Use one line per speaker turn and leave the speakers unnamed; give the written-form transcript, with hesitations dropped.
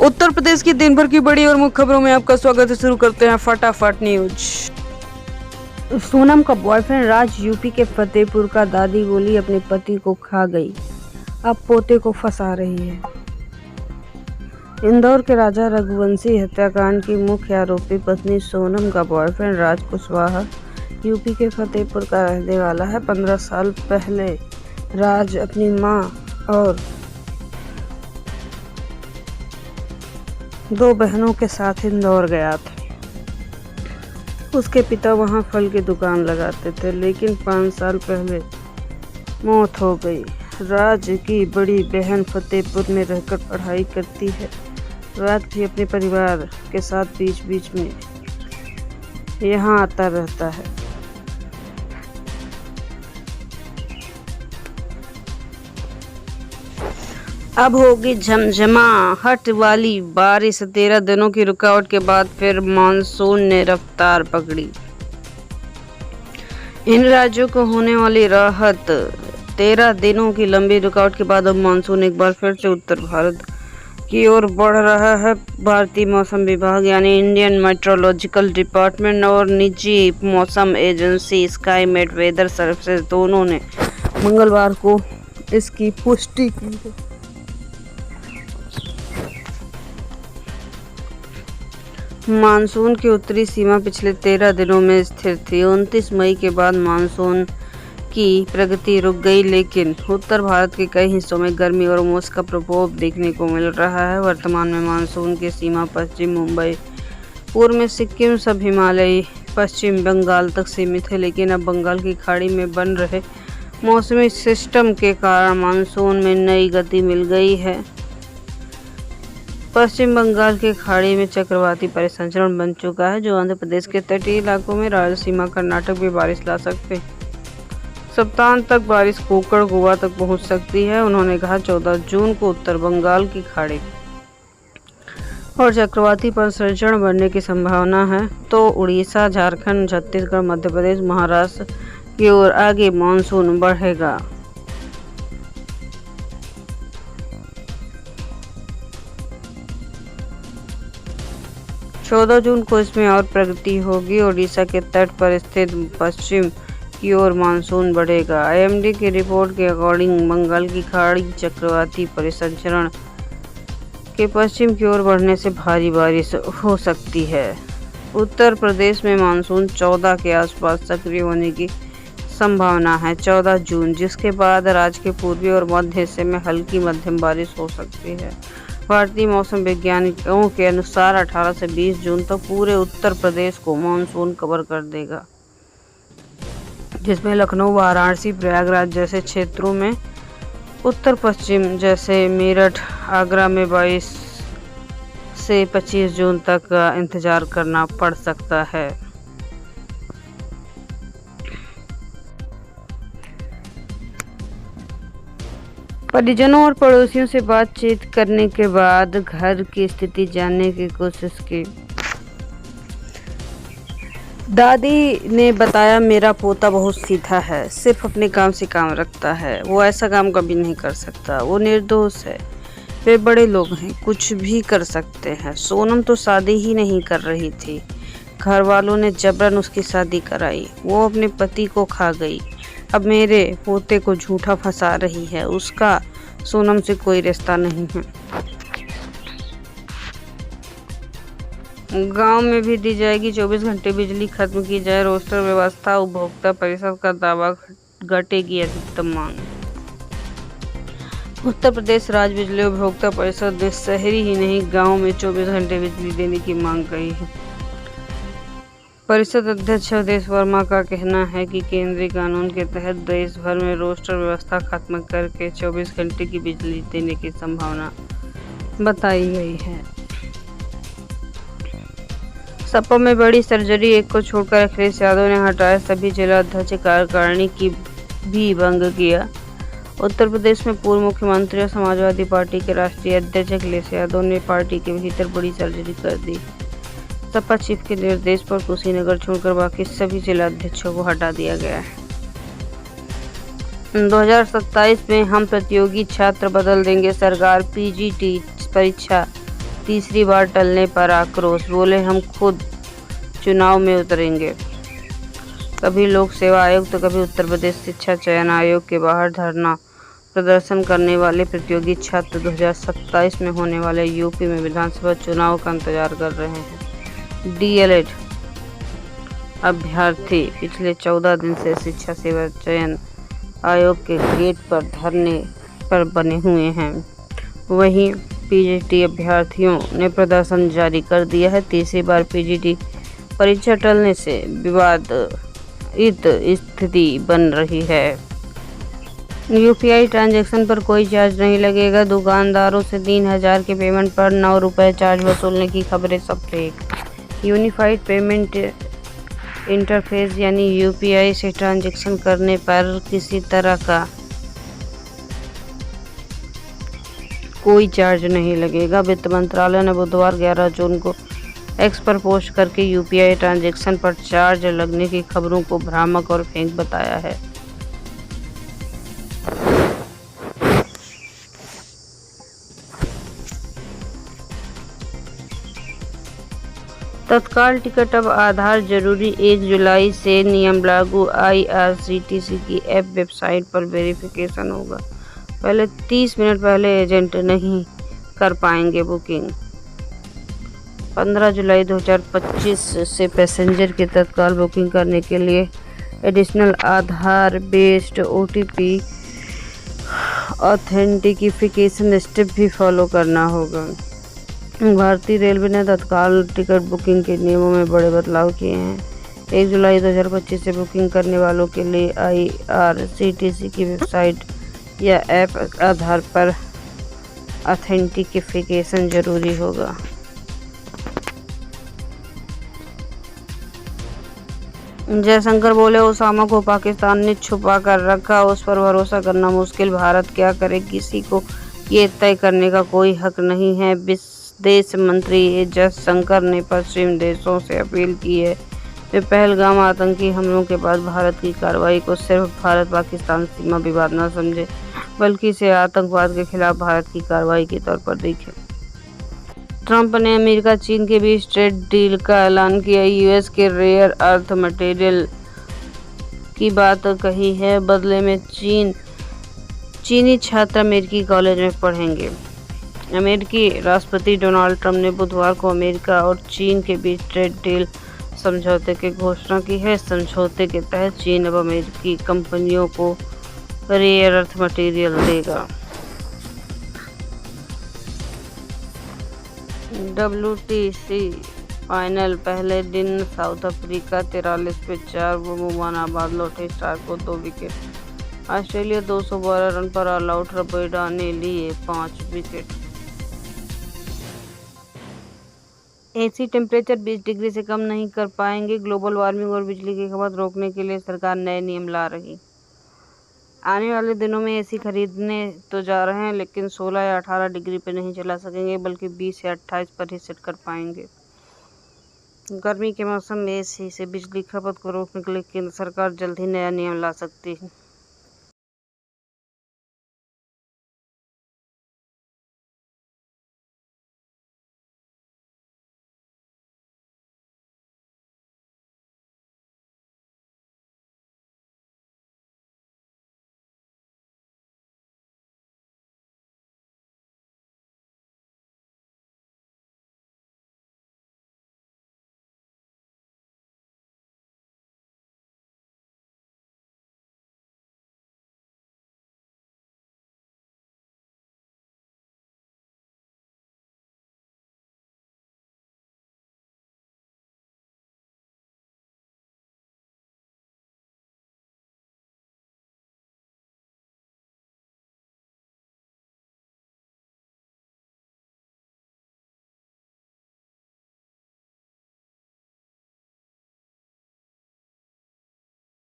उत्तर प्रदेश की दिन भर की बड़ी और मुख्य खबरों में आपका स्वागत है। शुरू करते हैं फटाफट न्यूज। सोनम का बॉयफ्रेंड राज यूपी के फतेहपुर का, दादी बोली अपने पति को खा गई, अब पोते को फंसा रही है। इंदौर के राजा रघुवंशी हत्याकांड की मुख्य आरोपी पत्नी सोनम का बॉयफ्रेंड राज कुशवाहा यूपी के फतेहपुर का रहने वाला है। 15 साल पहले राज अपनी मां और 2 बहनों के साथ इंदौर गया था। उसके पिता वहां फल की दुकान लगाते थे, लेकिन 5 साल पहले मौत हो गई। राज की बड़ी बहन फतेहपुर में रहकर पढ़ाई करती है। राज भी अपने परिवार के साथ बीच बीच में यहाँ आता रहता है। अब होगी झमझमाहट वाली बारिश। 13 दिनों की रुकावट के बाद फिर मानसून ने रफ्तार पकड़ी। इन राज्यों को होने वाली राहत। 13 दिनों की लंबी रुकावट के बाद अब मानसून एक बार फिर से उत्तर भारत की ओर बढ़ रहा है। भारतीय मौसम विभाग यानी इंडियन मेट्रोलॉजिकल डिपार्टमेंट और निजी मौसम एजेंसी स्काईमेट वेदर सर्विसेज दोनों ने मंगलवार को इसकी पुष्टि की है। मानसून की उत्तरी सीमा पिछले 13 दिनों में स्थिर थी। 29 मई के बाद मानसून की प्रगति रुक गई, लेकिन उत्तर भारत के कई हिस्सों में गर्मी और उमस का प्रकोप देखने को मिल रहा है। वर्तमान में मानसून की सीमा पश्चिम मुंबई, पूर्व में सिक्किम, सब हिमालयी पश्चिम बंगाल तक सीमित है, लेकिन अब बंगाल की खाड़ी में बन रहे मौसमी सिस्टम के कारण मानसून में नई गति मिल गई है। पश्चिम बंगाल के खाड़ी में चक्रवाती परिसंचरण बन चुका है, जो आंध्र प्रदेश के तटीय इलाकों में रायलसीमा, कर्नाटक में बारिश ला सकते हैं। सप्ताहांत तक बारिश कोकण, गोवा तक पहुंच सकती है। उन्होंने कहा 14 जून को उत्तर बंगाल की खाड़ी और चक्रवाती परिसंचरण बनने की संभावना है, तो उड़ीसा, झारखंड, छत्तीसगढ़, मध्य प्रदेश, महाराष्ट्र की ओर आगे मानसून बढ़ेगा। चौदह जून को इसमें और प्रगति होगी। ओडिशा के तट पर स्थित पश्चिम की ओर मानसून बढ़ेगा। आईएमडी की रिपोर्ट के अकॉर्डिंग बंगाल की खाड़ी चक्रवाती परिसंचरण के पश्चिम की ओर बढ़ने से भारी बारिश हो सकती है। उत्तर प्रदेश में मानसून 14 के आसपास सक्रिय होने की संभावना है, 14 जून, जिसके बाद राज्य के पूर्वी और मध्य हिस्से में हल्की मध्यम बारिश हो सकती है। भारतीय मौसम वैज्ञानिकों के अनुसार 18 से 20 जून तक पूरे उत्तर प्रदेश को मानसून कवर कर देगा, जिसमें लखनऊ, वाराणसी, प्रयागराज जैसे क्षेत्रों में, उत्तर पश्चिम जैसे मेरठ, आगरा में 22 से 25 जून तक इंतजार करना पड़ सकता है। परिजनों और पड़ोसियों से बातचीत करने के बाद घर की स्थिति जानने की कोशिश की। दादी ने बताया, मेरा पोता बहुत सीधा है, सिर्फ अपने काम से काम रखता है। वो ऐसा काम कभी नहीं कर सकता। वो निर्दोष है। वे बड़े लोग हैं, कुछ भी कर सकते हैं। सोनम तो शादी ही नहीं कर रही थी। घर वालों ने जबरन उसकी शादी कराई। वो अपने पति को खा गई, अब मेरे पोते को झूठा फंसा रही है। उसका सोनम से कोई रिश्ता नहीं है। गांव में भी दी जाएगी 24 घंटे बिजली, खत्म की जाए रोस्टर व्यवस्था। उपभोक्ता परिषद का दावा, घटेगी अधिकतम मांग। उत्तर प्रदेश राज्य बिजली उपभोक्ता परिषद ने शहरी ही नहीं गांव में 24 घंटे बिजली देने की मांग की है। परिषद अध्यक्ष अवधेश वर्मा का कहना है कि केंद्रीय कानून के तहत देश भर में रोस्टर व्यवस्था खत्म करके 24 घंटे की बिजली देने की संभावना बताई गई है। सपा में बड़ी सर्जरी, एक को छोड़कर अखिलेश यादव ने हटाया सभी जिला अध्यक्ष, कार्यकारिणी की भी भंग किया। उत्तर प्रदेश में पूर्व मुख्यमंत्री और समाजवादी पार्टी के राष्ट्रीय अध्यक्ष अखिलेश यादव ने पार्टी के भीतर बड़ी सर्जरी कर दी। सपा चीफ के निर्देश पर कुशीनगर छोड़कर बाकी सभी जिला अध्यक्षों को हटा दिया गया है। 2027 में हम प्रतियोगी छात्र बदल देंगे सरकार, पीजीटी परीक्षा तीसरी बार टलने पर आक्रोश, बोले हम खुद चुनाव में उतरेंगे। कभी लोक सेवा आयोग तो कभी उत्तर प्रदेश शिक्षा चयन आयोग के बाहर धरना प्रदर्शन करने वाले प्रतियोगी छात्र 2027 में होने वाले यूपी में विधानसभा चुनाव का इंतजार कर रहे हैं। डीएलएड अभ्यर्थी पिछले 14 दिन से शिक्षा सेवा चयन आयोग के गेट पर धरने पर बने हुए हैं। वहीं पीजीटी अभ्यर्थियों ने प्रदर्शन जारी कर दिया है। तीसरी बार पीजीटी परीक्षा टलने से विवादित स्थिति बन रही है। यूपीआई ट्रांजैक्शन पर कोई चार्ज नहीं लगेगा। दुकानदारों से 3000 के पेमेंट पर 9 रुपये चार्ज वसूलने की खबरें सब फेक। यूनिफाइड पेमेंट इंटरफेस यानी यूपीआई से ट्रांजैक्शन करने पर किसी तरह का कोई चार्ज नहीं लगेगा। वित्त मंत्रालय ने बुधवार 11 जून को एक्स पर पोस्ट करके यूपीआई ट्रांजैक्शन पर चार्ज लगने की खबरों को भ्रामक और फेक बताया है। तत्काल टिकट अब आधार जरूरी, 1 जुलाई से नियम लागू। आईआरसीटीसी की ऐप वेबसाइट पर वेरिफिकेशन होगा। पहले 30 मिनट पहले एजेंट नहीं कर पाएंगे बुकिंग। 15 जुलाई 2025 से पैसेंजर की तत्काल बुकिंग करने के लिए एडिशनल आधार बेस्ड ओटीपी ऑथेंटिफिकेशन स्टेप भी फॉलो करना होगा। भारतीय रेलवे ने तत्काल टिकट बुकिंग के नियमों में बड़े बदलाव किए हैं। 1 जुलाई 2025 से बुकिंग करने वालों के लिए आईआरसीटीसी की वेबसाइट या ऐप आधार पर ऑथेंटिफिकेशन जरूरी होगा। जयशंकर बोले, ओसामा को पाकिस्तान ने छुपा कर रखा, उस पर भरोसा करना मुश्किल। भारत क्या करे, किसी को ये तय करने का कोई हक नहीं है। विदेश मंत्री जयशंकर ने पश्चिमी देशों से अपील की है वे पहलगाम आतंकी हमलों के बाद भारत की कार्रवाई को सिर्फ भारत पाकिस्तान सीमा विवाद न समझे, बल्कि इसे आतंकवाद के खिलाफ भारत की कार्रवाई के तौर पर देखें। ट्रंप ने अमेरिका चीन के बीच ट्रेड डील का ऐलान किया। यूएस के रेयर अर्थ मटेरियल की बात कही है। बदले में चीनी छात्र अमेरिकी कॉलेज में पढ़ेंगे। अमेरिकी राष्ट्रपति डोनाल्ड ट्रंप ने बुधवार को अमेरिका और चीन के बीच ट्रेड डील समझौते की घोषणा की है। समझौते के तहत चीन अब अमेरिकी कंपनियों को रेयर अर्थ मटेरियल देगा। WTC फाइनल पहले दिन साउथ अफ्रीका 43 पे 4 मोहम्मदाबाद लौटे स्टार को 2 विकेट। ऑस्ट्रेलिया 212 रन पर ऑल आउट, रबाडा ने लिए 5 विकेट। एसी टेम्परेचर 20 डिग्री से कम नहीं कर पाएंगे। ग्लोबल वार्मिंग और बिजली की खपत रोकने के लिए सरकार नए नियम ला रही। आने वाले दिनों में एसी खरीदने तो जा रहे हैं, लेकिन 16 या 18 डिग्री पर नहीं चला सकेंगे, बल्कि 20 या 28 पर ही सेट कर पाएंगे। गर्मी के मौसम में एसी से बिजली खपत को रोकने के लिए केंद्र सरकार जल्द ही नया नियम ला सकती है।